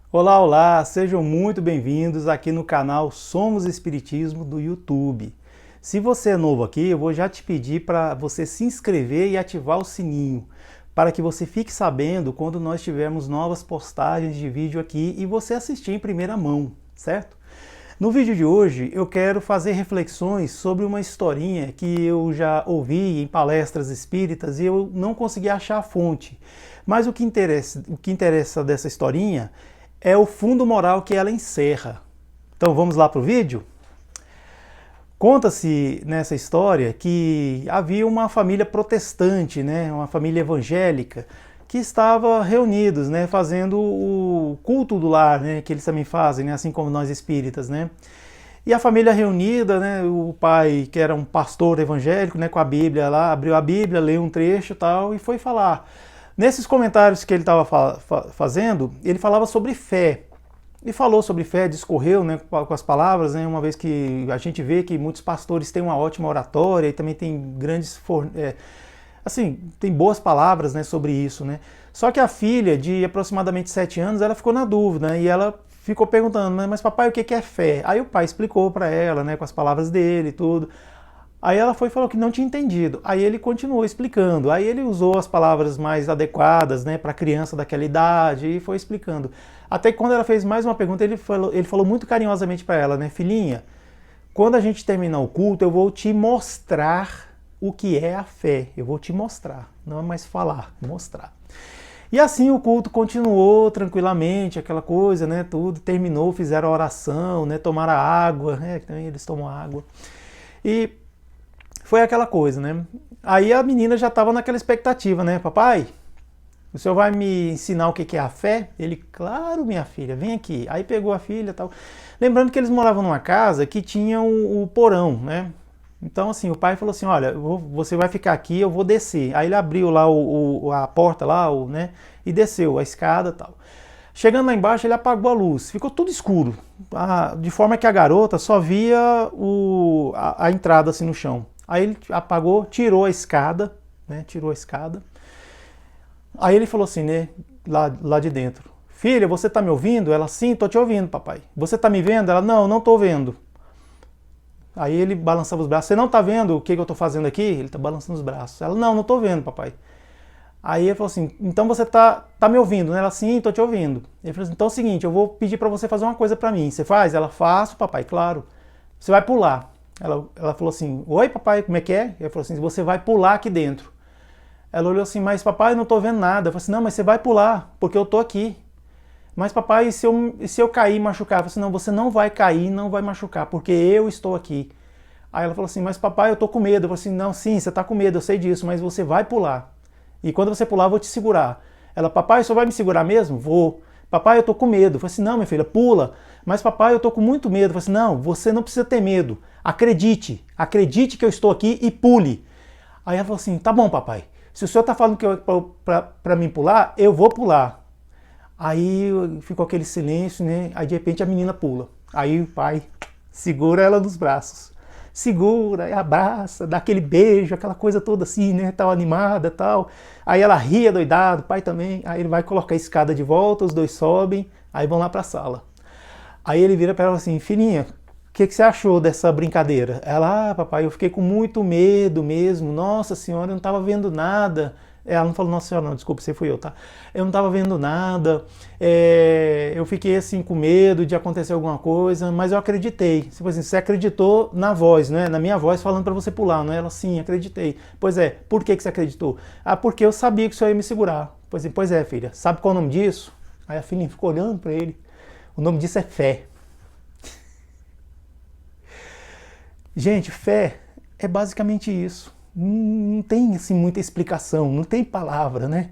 Olá, olá, sejam muito bem-vindos aqui no canal Somos Espiritismo do YouTube. Se você é novo aqui, eu vou já te pedir para você se inscrever e ativar o sininho, para que você fique sabendo quando nós tivermos novas postagens de vídeo aqui e você assistir em primeira mão, certo? No vídeo de hoje eu quero fazer reflexões sobre uma historinha que eu já ouvi em palestras espíritas e eu não consegui achar a fonte. Mas o que interessa dessa historinha é o fundo moral que ela encerra. Então vamos lá para o vídeo? Conta-se nessa história que havia uma família protestante, né, uma família evangélica, que estava reunidos, né, fazendo o culto do lar, né, que eles também fazem, né, assim como nós espíritas, né. E a família reunida, né, o pai, que era um pastor evangélico, né, com a Bíblia lá, abriu a Bíblia, leu um trecho e tal, e foi falar. Nesses comentários que ele estava fazendo, ele falava sobre fé. E falou sobre fé, discorreu, né, com as palavras, né, uma vez que a gente vê que muitos pastores têm uma ótima oratória e também tem tem boas palavras, né, sobre isso, né. Só que a filha, de aproximadamente 7 anos, ela ficou na dúvida, né, e ela ficou perguntando, mas papai, o que é fé? Aí o pai explicou para ela, né, com as palavras dele e tudo. Aí ela foi e falou que não tinha entendido. Aí ele continuou explicando. Aí ele usou as palavras mais adequadas, né, para a criança daquela idade e foi explicando. Até que quando ela fez mais uma pergunta, ele falou muito carinhosamente para ela, né, filhinha, quando a gente terminar o culto, eu vou te mostrar o que é a fé. Eu vou te mostrar, não é mais falar, mostrar. E assim o culto continuou tranquilamente, aquela coisa, né, tudo terminou, fizeram a oração, né, tomaram a água, né, eles tomam água. E foi aquela coisa, né? Aí a menina já estava naquela expectativa, né? Papai, o senhor vai me ensinar o que é a fé? Ele, claro, minha filha, vem aqui. Aí pegou a filha e tal. Lembrando que eles moravam numa casa que tinha o porão, né? Então, assim, o pai falou assim, olha, você vai ficar aqui, eu vou descer. Aí ele abriu lá a porta lá, né? E desceu a escada e tal. Chegando lá embaixo, ele apagou a luz. Ficou tudo escuro. De forma que a garota só via a entrada assim no chão. Aí ele apagou, tirou a escada, né? Tirou a escada. Aí ele falou assim, né? Lá de dentro. Filha, você tá me ouvindo? Ela, sim, tô te ouvindo, papai. Você tá me vendo? Ela, não tô vendo. Aí ele balançava os braços. Você não tá vendo o que eu tô fazendo aqui? Ele tá balançando os braços. Ela, não tô vendo, papai. Aí ele falou assim, então você tá me ouvindo, né? Ela, sim, tô te ouvindo. Ele falou assim, então é o seguinte, eu vou pedir pra você fazer uma coisa pra mim. Você faz? Ela, faço, papai, claro. Você vai pular. Ela falou assim, oi papai, como é que é? Ele falou assim, você vai pular aqui dentro. Ela olhou assim, mas papai, eu não tô vendo nada. Eu falei assim, não, mas você vai pular, porque eu tô aqui. Mas papai, e se eu cair e machucar? Eu falei assim, não, você não vai cair, não vai machucar, porque eu estou aqui. Aí ela falou assim, mas papai, eu tô com medo. Eu falei assim, não, sim, você tá com medo, eu sei disso, mas você vai pular. E quando você pular, eu vou te segurar. Ela, papai, o senhor vai me segurar mesmo? Vou. Papai, eu tô com medo. Eu falei assim, não, minha filha, pula. Mas papai, eu tô com muito medo. Eu falei assim, não, você não precisa ter medo. Acredite que eu estou aqui e pule. Aí ela falou assim, tá bom, papai. Se o senhor tá falando que pra mim pular, eu vou pular. Aí ficou aquele silêncio, né? Aí de repente a menina pula. Aí o pai segura ela nos braços. Segura, abraça, dá aquele beijo, aquela coisa toda assim, né? Tal animada, tal. Aí ela ria doidado, o pai também. Aí ele vai colocar a escada de volta, os dois sobem, aí vão lá pra sala. Aí ele vira para ela assim, filhinha, o que você achou dessa brincadeira? Ela, papai, eu fiquei com muito medo mesmo, nossa senhora, eu não estava vendo nada. Ela não falou, nossa senhora, não, desculpa, você fui eu, tá? Eu não estava vendo nada, eu fiquei assim com medo de acontecer alguma coisa, mas eu acreditei. Tipo assim, você acreditou na voz, né? Na minha voz falando para você pular, não é? Ela, sim, acreditei. Pois é, por que você acreditou? Ah, porque eu sabia que o senhor ia me segurar. Pois é, filha, sabe qual é o nome disso? Aí a filhinha ficou olhando para ele. O nome disso é fé. Gente, fé é basicamente isso. Não tem assim muita explicação, não tem palavra, né?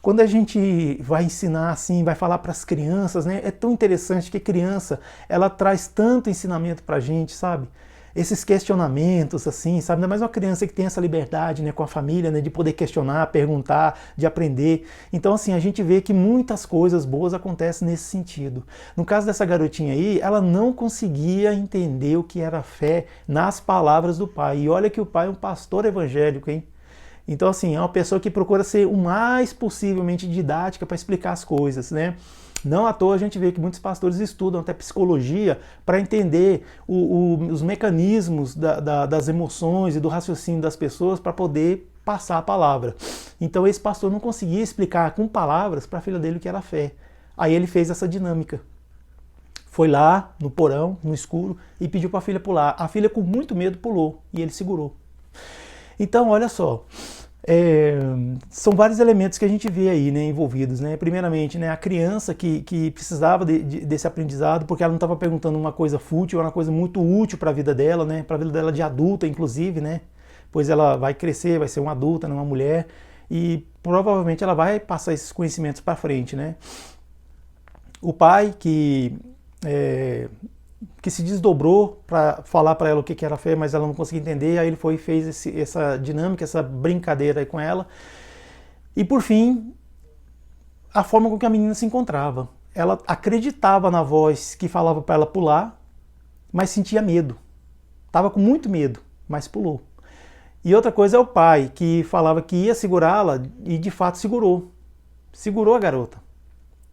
Quando a gente vai ensinar assim, vai falar para as crianças, né? É tão interessante que criança, ela traz tanto ensinamento para a gente, sabe? Esses questionamentos, assim, sabe? Ainda mais uma criança que tem essa liberdade, né, com a família, né, de poder questionar, perguntar, de aprender. Então, assim, a gente vê que muitas coisas boas acontecem nesse sentido. No caso dessa garotinha aí, ela não conseguia entender o que era fé nas palavras do pai. E olha que o pai é um pastor evangélico, hein? Então, assim, é uma pessoa que procura ser o mais possivelmente didática para explicar as coisas, né? Não à toa a gente vê que muitos pastores estudam até psicologia para entender os mecanismos das emoções e do raciocínio das pessoas para poder passar a palavra. Então esse pastor não conseguia explicar com palavras para a filha dele o que era fé. Aí ele fez essa dinâmica. Foi lá no porão, no escuro, e pediu para a filha pular. A filha, com muito medo, pulou e ele segurou. Então, olha só, são vários elementos que a gente vê aí, né, envolvidos, né? Primeiramente, né, a criança que precisava desse aprendizado, porque ela não estava perguntando uma coisa fútil, era uma coisa muito útil para a vida dela, né? Para a vida dela de adulta, inclusive, né? Pois ela vai crescer, vai ser uma adulta, né, uma mulher, e provavelmente ela vai passar esses conhecimentos para frente, né? O pai que se desdobrou para falar para ela o que era fé, mas ela não conseguia entender, aí ele foi e fez essa dinâmica, essa brincadeira aí com ela. E por fim, a forma com que a menina se encontrava. Ela acreditava na voz que falava para ela pular, mas sentia medo. Estava com muito medo, mas pulou. E outra coisa é o pai, que falava que ia segurá-la e de fato segurou. Segurou a garota.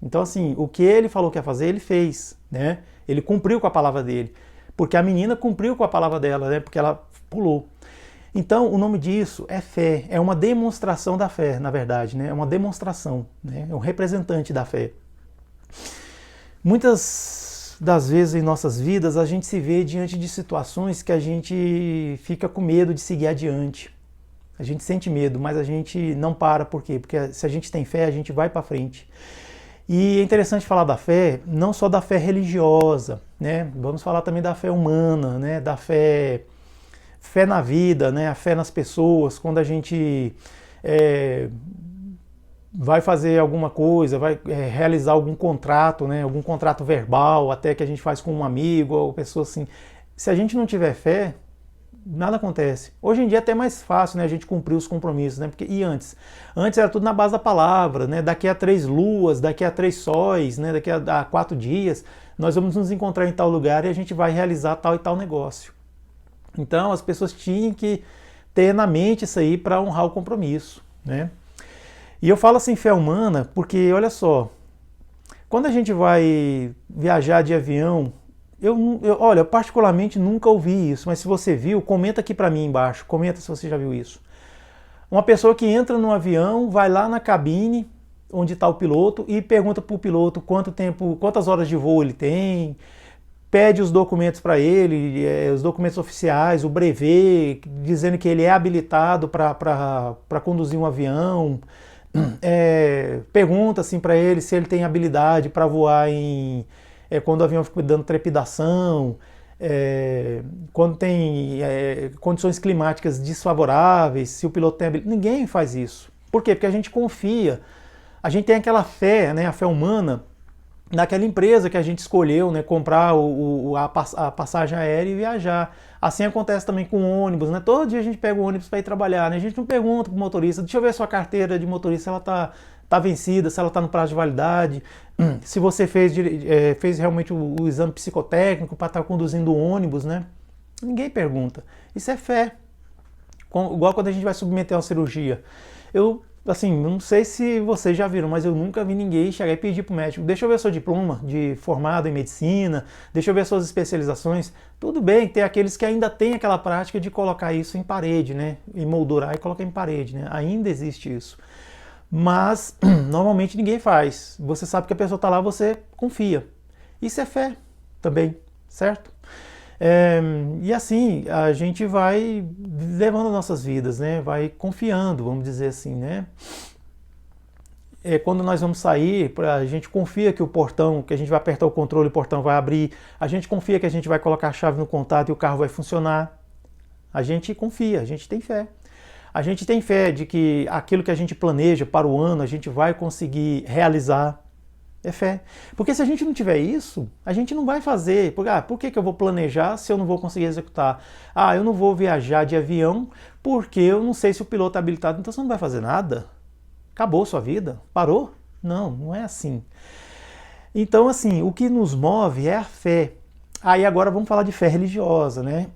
Então, assim, o que ele falou que ia fazer, ele fez, né? Ele cumpriu com a palavra dele. Porque a menina cumpriu com a palavra dela, né? Porque ela pulou. Então, o nome disso é fé. É uma demonstração da fé, na verdade, né? É uma demonstração, né? É um representante da fé. Muitas das vezes em nossas vidas, a gente se vê diante de situações que a gente fica com medo de seguir adiante. A gente sente medo, mas a gente não para. Por quê? Porque se a gente tem fé, a gente vai para frente. E é interessante falar da fé, não só da fé religiosa, né? Vamos falar também da fé humana, né? Da fé na vida, né? A fé nas pessoas, quando a gente vai fazer alguma coisa, vai realizar algum contrato, né? Algum contrato verbal, até que a gente faz com um amigo ou pessoa assim. Se a gente não tiver fé, nada acontece. Hoje em dia é até mais fácil, né, a gente cumprir os compromissos, né? E antes? Antes era tudo na base da palavra, né? Daqui a 3 luas, daqui a 3 sóis, né? Daqui a 4 dias, nós vamos nos encontrar em tal lugar e a gente vai realizar tal e tal negócio. Então as pessoas tinham que ter na mente isso aí para honrar o compromisso, né? E eu falo assim, fé humana, porque olha só, quando a gente vai viajar de avião, olha, eu particularmente nunca ouvi isso, mas se você viu, comenta aqui para mim embaixo, comenta se você já viu isso. Uma pessoa que entra no avião, vai lá na cabine, onde está o piloto, e pergunta para o piloto quantas horas de voo ele tem, pede os documentos para ele, os documentos oficiais, o brevet, dizendo que ele é habilitado para conduzir um avião, pergunta assim para ele se ele tem habilidade para voar quando o avião fica dando trepidação, quando tem condições climáticas desfavoráveis, se o piloto tem habilidade. Ninguém faz isso. Por quê? Porque a gente confia, a gente tem aquela fé, né, a fé humana, naquela empresa que a gente escolheu, né, comprar a passagem aérea e viajar. Assim acontece também com o ônibus, né? Todo dia a gente pega o ônibus para ir trabalhar, né? A gente não pergunta para o motorista, deixa eu ver a sua carteira de motorista, se ela tá vencida, se ela está no prazo de validade, se você fez realmente o exame psicotécnico para estar conduzindo o ônibus, né? Ninguém pergunta. Isso é fé. Igual quando a gente vai submeter a uma cirurgia. Assim, não sei se vocês já viram, mas eu nunca vi ninguém chegar e pedir para o médico, deixa eu ver seu diploma de formado em medicina, deixa eu ver suas especializações. Tudo bem, tem aqueles que ainda têm aquela prática de colocar isso em parede, né? Emoldurar e colocar em parede, né? Ainda existe isso. Mas, normalmente ninguém faz. Você sabe que a pessoa está lá, você confia. Isso é fé também, certo? E assim, a gente vai levando nossas vidas, né? Vai confiando, vamos dizer assim, né? Quando nós vamos sair, a gente confia que o portão, que a gente vai apertar o controle, o portão vai abrir. A gente confia que a gente vai colocar a chave no contato e o carro vai funcionar. A gente confia, a gente tem fé. A gente tem fé de que aquilo que a gente planeja para o ano, a gente vai conseguir realizar. É fé. Porque se a gente não tiver isso, a gente não vai fazer. Por que eu vou planejar se eu não vou conseguir executar? Eu não vou viajar de avião porque eu não sei se o piloto é habilitado. Então você não vai fazer nada? Acabou sua vida? Parou? Não, não é assim. Então, assim, o que nos move é a fé. Aí agora vamos falar de fé religiosa, né?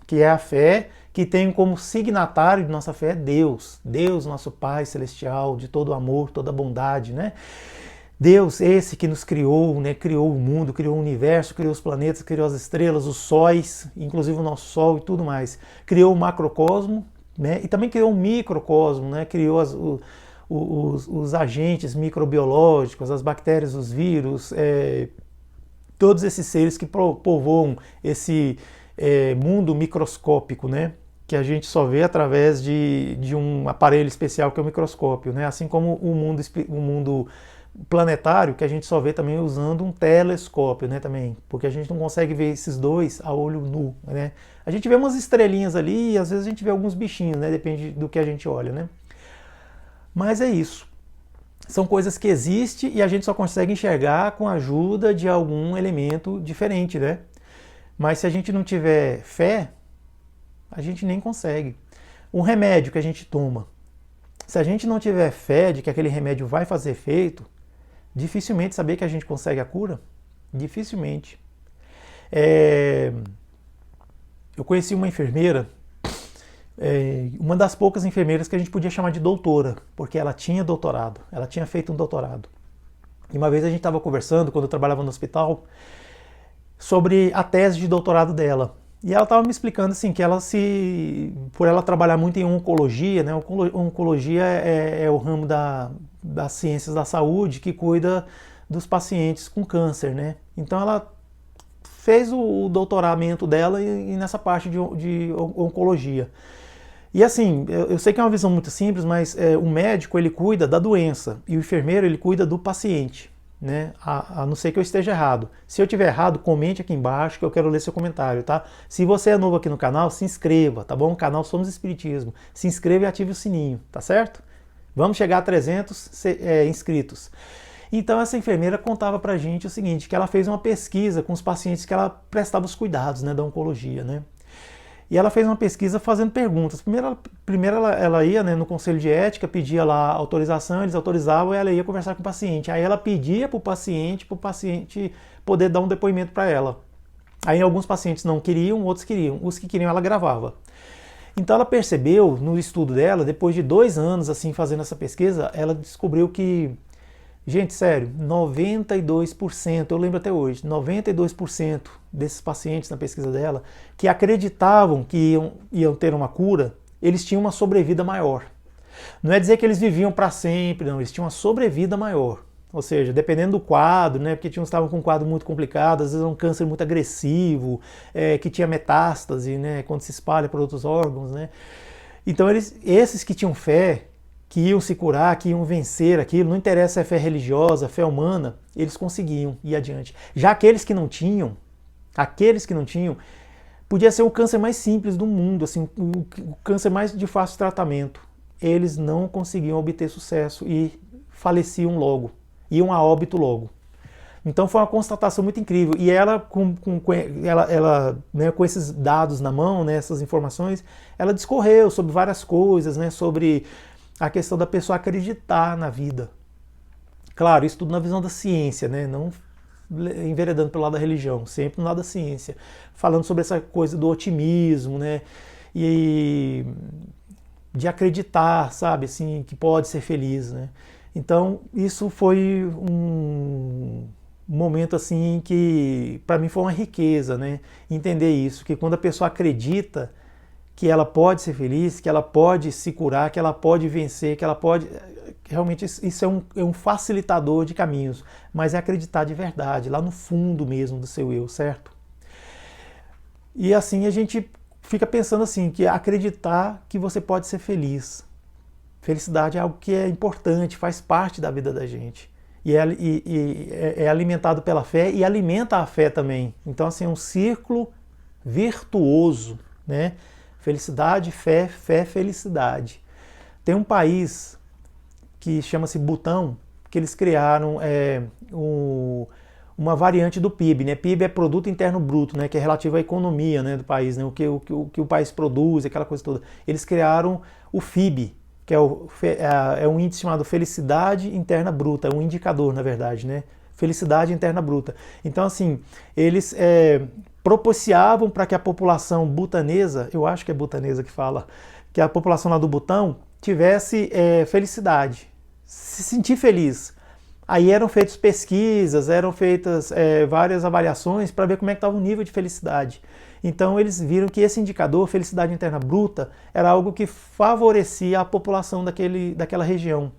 Que é a fé que tem como signatário de nossa fé Deus, Deus nosso Pai Celestial, de todo amor, toda bondade, né? Deus, esse que nos criou, né? Criou o mundo, criou o universo, criou os planetas, criou as estrelas, os sóis, inclusive o nosso Sol e tudo mais. Criou o macrocosmo, né? E também criou o microcosmo, né? Criou os agentes microbiológicos, as bactérias, os vírus, todos esses seres que povoam esse mundo microscópico, né? Que a gente só vê através de um aparelho especial que é o microscópio, né? Assim como o mundo planetário, que a gente só vê também usando um telescópio, né, também, porque a gente não consegue ver esses dois a olho nu, né? A gente vê umas estrelinhas ali e às vezes a gente vê alguns bichinhos, né? Depende do que a gente olha, né? Mas é isso. São coisas que existem e a gente só consegue enxergar com a ajuda de algum elemento diferente, né? Mas se a gente não tiver fé, a gente nem consegue. Um remédio que a gente toma, se a gente não tiver fé de que aquele remédio vai fazer efeito, dificilmente saber que a gente consegue a cura. Dificilmente. Eu conheci uma enfermeira, uma das poucas enfermeiras que a gente podia chamar de doutora, porque ela tinha doutorado, ela tinha feito um doutorado. E uma vez a gente estava conversando, quando eu trabalhava no hospital, sobre a tese de doutorado dela. E ela estava me explicando assim, que por ela trabalhar muito em oncologia, né? Oncologia é o ramo das ciências da saúde que cuida dos pacientes com câncer, né? Então ela fez o doutoramento dela nessa parte de oncologia. E assim, eu sei que é uma visão muito simples, mas o médico ele cuida da doença e o enfermeiro ele cuida do paciente, né? A não ser que eu esteja errado. Se eu estiver errado, comente aqui embaixo que eu quero ler seu comentário, tá? Se você é novo aqui no canal, se inscreva, tá bom? O canal Somos Espiritismo. Se inscreva e ative o sininho, tá certo? Vamos chegar a 300 inscritos. Então essa enfermeira contava pra gente o seguinte, que ela fez uma pesquisa com os pacientes que ela prestava os cuidados, né, da oncologia, né? E ela fez uma pesquisa fazendo perguntas. Primeiro ela ia, né, no conselho de ética, pedia lá autorização, eles autorizavam e ela ia conversar com o paciente. Aí ela pedia para o paciente poder dar um depoimento para ela. Aí alguns pacientes não queriam, outros queriam. Os que queriam ela gravava. Então ela percebeu no estudo dela, depois de 2 anos assim fazendo essa pesquisa, ela descobriu que, gente, sério, 92%, eu lembro até hoje, 92% desses pacientes na pesquisa dela, que acreditavam que iam ter uma cura, eles tinham uma sobrevida maior. Não é dizer que eles viviam para sempre, não, eles tinham uma sobrevida maior. Ou seja, dependendo do quadro, né, porque estavam com um quadro muito complicado, às vezes um câncer muito agressivo, que tinha metástase, né, quando se espalha para outros órgãos, né. Então esses que tinham fé, que iam se curar, que iam vencer aquilo, não interessa se é fé religiosa, fé humana, eles conseguiam ir adiante. Já aqueles que não tinham, podia ser o câncer mais simples do mundo, assim, o câncer mais de fácil tratamento. Eles não conseguiam obter sucesso e faleciam logo, iam a óbito logo. Então foi uma constatação muito incrível. E ela, né, com esses dados na mão, né, essas informações, ela discorreu sobre várias coisas, né, sobre a questão da pessoa acreditar na vida. Claro, isso tudo na visão da ciência, né? Não enveredando pelo lado da religião, sempre no lado da ciência. Falando sobre essa coisa do otimismo, né? E de acreditar, sabe, assim, que pode ser feliz, né? Então, isso foi um momento, assim, que para mim foi uma riqueza, né? Entender isso, que quando a pessoa acredita que ela pode ser feliz, que ela pode se curar, que ela pode vencer, que ela pode... Realmente isso é um facilitador de caminhos, mas é acreditar de verdade, lá no fundo mesmo do seu eu, certo? E assim a gente fica pensando assim, que acreditar que você pode ser feliz. Felicidade é algo que é importante, faz parte da vida da gente. E é alimentado pela fé e alimenta a fé também. Então assim, é um círculo virtuoso, né? Felicidade, fé, fé, felicidade. Tem um país que chama-se Butão, que eles criaram uma variante do PIB, né? PIB é Produto Interno Bruto, né? Que é relativo à economia, né, do país, né? O que o país produz, aquela coisa toda. Eles criaram o FIB, que é um índice chamado Felicidade Interna Bruta, é um indicador, na verdade, né? Felicidade Interna Bruta. Então, assim, eles propiciavam para que a população butanesa, eu acho que é butanesa que fala, que a população lá do Butão tivesse felicidade, se sentir feliz. Aí eram feitas pesquisas, eram feitas várias avaliações para ver como é que estava o nível de felicidade. Então eles viram que esse indicador, felicidade interna bruta, era algo que favorecia a população daquela região.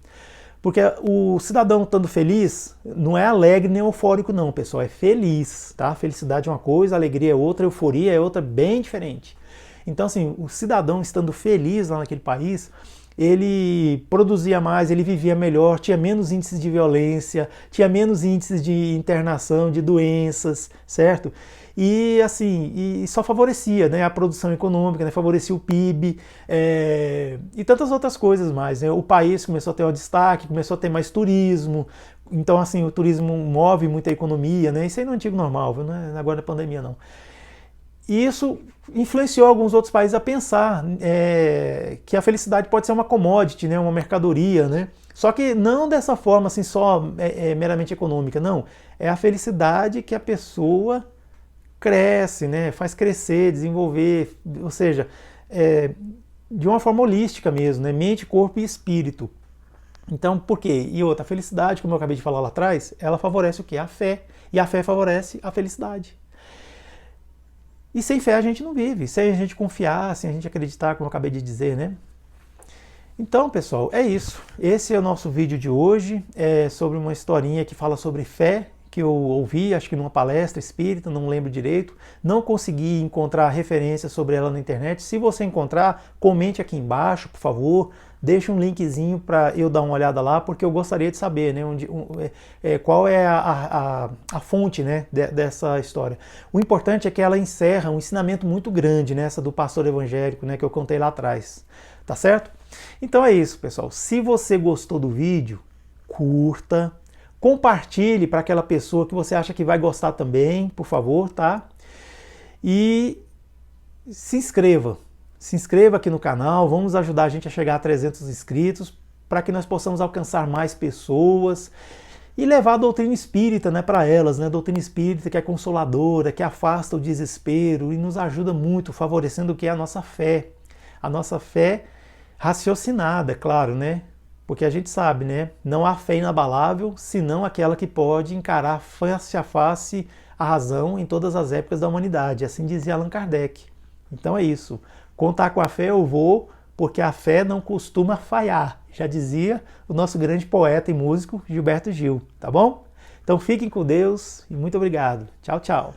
Porque o cidadão estando feliz, não é alegre nem eufórico não, pessoal, é feliz, tá? Felicidade é uma coisa, alegria é outra, euforia é outra, bem diferente. Então assim, o cidadão estando feliz lá naquele país, ele produzia mais, ele vivia melhor, tinha menos índices de violência, tinha menos índices de internação, de doenças, certo? E assim, e só favorecia, né, a produção econômica, né, favorecia o PIB e tantas outras coisas mais, né? O país começou a ter um destaque, começou a ter mais turismo, então assim, o turismo move muita economia, né? Isso aí no antigo normal, viu? Não é agora na pandemia não. E isso influenciou alguns outros países a pensar que a felicidade pode ser uma commodity, né, uma mercadoria, né? Só que não dessa forma assim só meramente econômica, não. É a felicidade que a pessoa cresce, né, faz crescer, desenvolver, ou seja, de uma forma holística mesmo, né, mente, corpo e espírito. Então, por quê? E outra, a felicidade, como eu acabei de falar lá atrás, ela favorece o quê? A fé. E a fé favorece a felicidade. E sem fé a gente não vive, sem a gente confiar, sem a gente acreditar, como eu acabei de dizer, né? Então, pessoal, é isso. Esse é o nosso vídeo de hoje, sobre uma historinha que fala sobre fé, que eu ouvi, acho que numa palestra espírita, não lembro direito, não consegui encontrar referência sobre ela na internet. Se você encontrar, comente aqui embaixo, por favor, deixe um linkzinho para eu dar uma olhada lá, porque eu gostaria de saber, né, qual é a fonte, né, dessa história. O importante é que ela encerra um ensinamento muito grande, né, essa do pastor evangélico, né, que eu contei lá atrás, tá certo? Então é isso, pessoal. Se você gostou do vídeo, curta, compartilhe para aquela pessoa que você acha que vai gostar também, por favor, tá? E se inscreva. Se inscreva aqui no canal, vamos ajudar a gente a chegar a 300 inscritos para que nós possamos alcançar mais pessoas e levar a doutrina espírita, né, para elas, né? A doutrina espírita que é consoladora, que afasta o desespero e nos ajuda muito, favorecendo o que é a nossa fé. A nossa fé raciocinada, claro, né? Porque a gente sabe, né? Não há fé inabalável, senão aquela que pode encarar face a face a razão em todas as épocas da humanidade. Assim dizia Allan Kardec. Então é isso. Contar com a fé eu vou, porque a fé não costuma falhar. Já dizia o nosso grande poeta e músico Gilberto Gil, tá bom? Então fiquem com Deus e muito obrigado. Tchau, tchau.